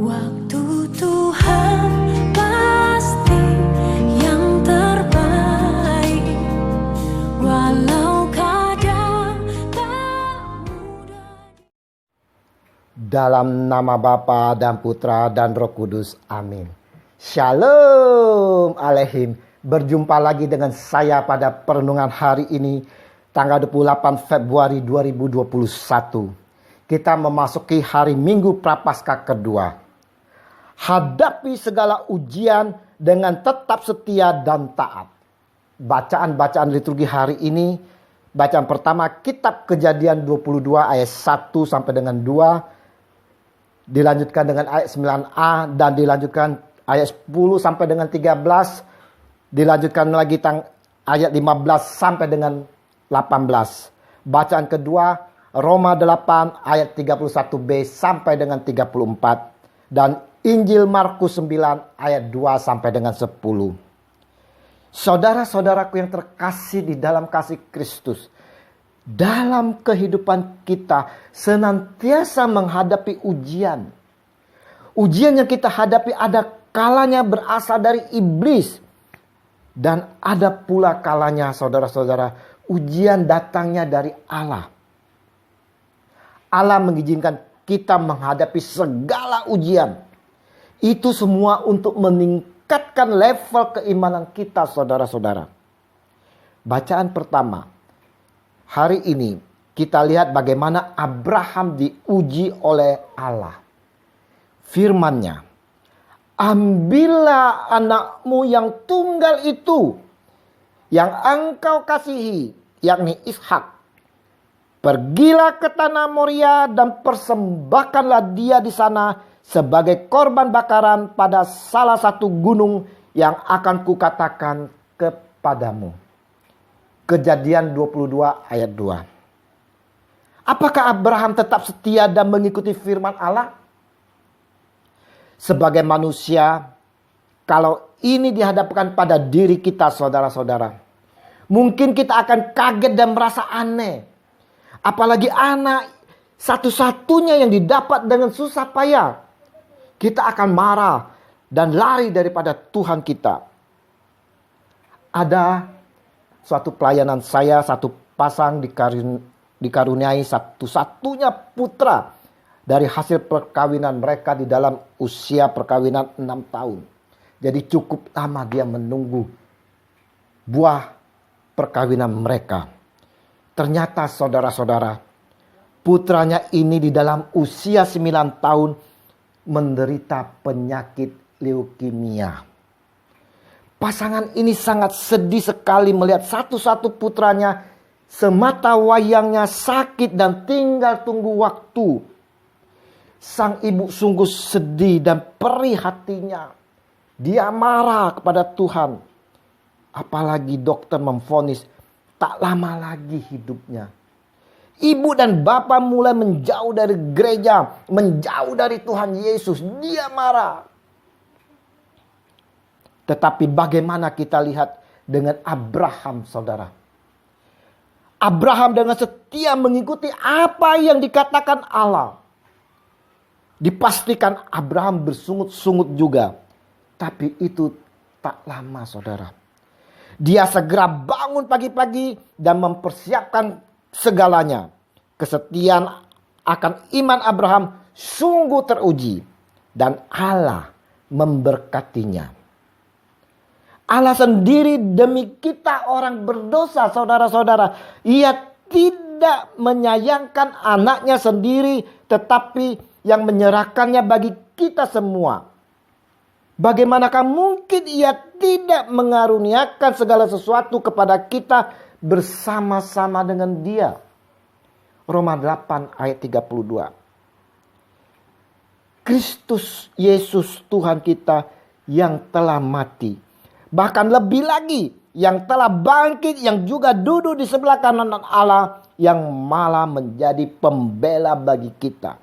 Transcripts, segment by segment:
Waktu Tuhan pasti yang terbaik, walau kadang tak mudah. Dalam nama Bapa dan Putra dan Roh Kudus. Amin. Shalom Aleihim. Berjumpa lagi dengan saya pada perenungan hari ini, tanggal 28 Februari 2021. Kita memasuki hari Minggu Prapaskah kedua. Hadapi segala ujian dengan tetap setia dan taat. Bacaan-bacaan liturgi hari ini, bacaan pertama Kitab Kejadian 22 ayat 1 sampai dengan 2, dilanjutkan dengan ayat 9a, dan dilanjutkan ayat 10 sampai dengan 13, dilanjutkan lagi ayat 15 sampai dengan 18. Bacaan kedua Roma 8 ayat 31b sampai dengan 34, dan Injil Markus 9 ayat 2 sampai dengan 10. Saudara-saudaraku yang terkasih di dalam kasih Kristus, dalam kehidupan kita senantiasa menghadapi ujian. Ujian yang kita hadapi ada kalanya berasal dari iblis, dan ada pula kalanya, saudara-saudara, ujian datangnya dari Allah. Allah mengizinkan kita menghadapi segala ujian. Itu semua untuk meningkatkan level keimanan kita, saudara-saudara. Bacaan pertama. Hari ini kita lihat bagaimana Abraham diuji oleh Allah. Firman-Nya, ambillah anakmu yang tunggal itu, yang engkau kasihi, yakni Ishak. Pergilah ke tanah Moria dan persembahkanlah dia di sana sebagai korban bakaran pada salah satu gunung yang akan kukatakan kepadamu. Kejadian 22 ayat 2. Apakah Abraham tetap setia dan mengikuti firman Allah? Sebagai manusia, kalau ini dihadapkan pada diri kita, saudara-saudara, mungkin kita akan kaget dan merasa aneh. Apalagi anak satu-satunya yang didapat dengan susah payah. Kita akan marah dan lari daripada Tuhan kita. Ada suatu pelayanan saya, satu pasang dikaruniai satu-satunya putra dari hasil perkawinan mereka di dalam usia perkawinan 6 tahun. Jadi cukup lama dia menunggu buah perkawinan mereka. Ternyata saudara-saudara, putranya ini di dalam usia 9 tahun menderita penyakit leukemia. Pasangan ini sangat sedih sekali melihat satu-satu putranya semata wayangnya sakit dan tinggal tunggu waktu. Sang ibu sungguh sedih dan perih hatinya. Dia marah kepada Tuhan. Apalagi dokter memvonis tak lama lagi hidupnya. Ibu dan bapak mulai menjauh dari gereja, menjauh dari Tuhan Yesus. Dia marah. Tetapi bagaimana kita lihat dengan Abraham, saudara? Abraham dengan setia mengikuti apa yang dikatakan Allah. Dipastikan Abraham bersungut-sungut juga. Tapi itu tak lama, saudara. Dia segera bangun pagi-pagi dan mempersiapkan segalanya. Kesetiaan akan iman Abraham sungguh teruji. Dan Allah memberkatinya. Allah sendiri demi kita orang berdosa, saudara-saudara. Ia tidak menyayangkan anaknya sendiri, tetapi yang menyerahkannya bagi kita semua. Bagaimanakah mungkin ia tidak mengaruniakan segala sesuatu kepada kita bersama-sama dengan dia? Roma 8 ayat 32. Kristus Yesus Tuhan kita yang telah mati. Bahkan lebih lagi yang telah bangkit, yang juga duduk di sebelah kanan Allah, yang malah menjadi pembela bagi kita.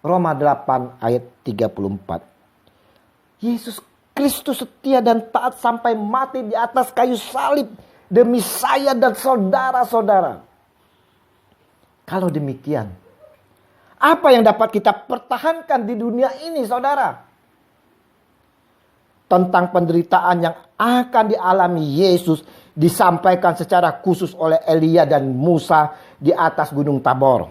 Roma 8 ayat 34. Yesus Kristus setia dan taat sampai mati di atas kayu salib demi saya dan saudara-saudara. Kalau demikian, Apa yang dapat kita pertahankan di dunia ini, saudara? Tentang penderitaan yang akan dialami Yesus disampaikan secara khusus oleh Elia dan Musa di atas Gunung Tabor.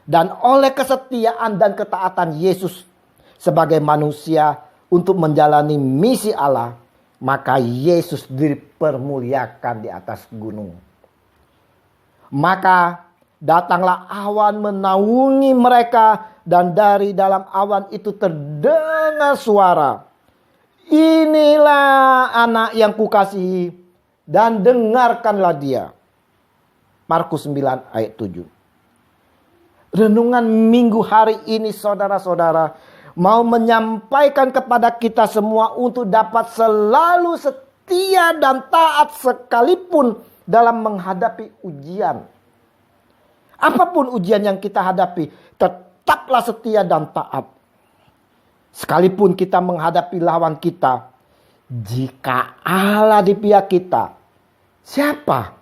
Dan oleh kesetiaan dan ketaatan Yesus sebagai manusia untuk menjalani misi Allah, maka Yesus dipermuliakan di atas gunung. Maka datanglah awan menaungi mereka, dan dari dalam awan itu terdengar suara, "Inilah anak yang kukasihi, dan dengarkanlah dia." Markus 9 ayat 7. Renungan minggu hari ini, saudara-saudara, mau menyampaikan kepada kita semua untuk dapat selalu setia dan taat sekalipun dalam menghadapi ujian. Apapun ujian yang kita hadapi, tetaplah setia dan taat. Sekalipun kita menghadapi lawan kita, jika Allah di pihak kita, siapa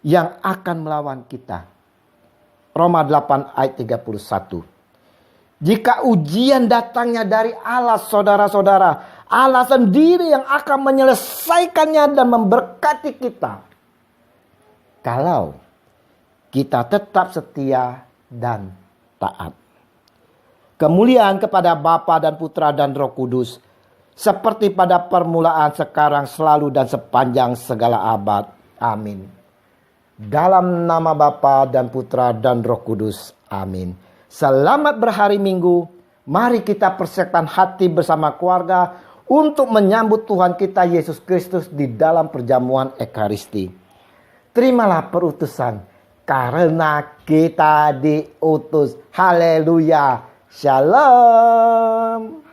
yang akan melawan kita? Roma 8 ayat 31. Jika ujian datangnya dari Allah, saudara-saudara, Allah sendiri yang akan menyelesaikannya dan memberkati kita. Kalau kita tetap setia dan taat. Kemuliaan kepada Bapa dan Putra dan Roh Kudus, seperti pada permulaan, sekarang, selalu, dan sepanjang segala abad. Amin. Dalam nama Bapa dan Putra dan Roh Kudus. Amin. Selamat berhari Minggu. Mari kita persiapkan hati bersama keluarga untuk menyambut Tuhan kita Yesus Kristus di dalam perjamuan Ekaristi. Terimalah perutusan karena kita diutus. Haleluya. Shalom.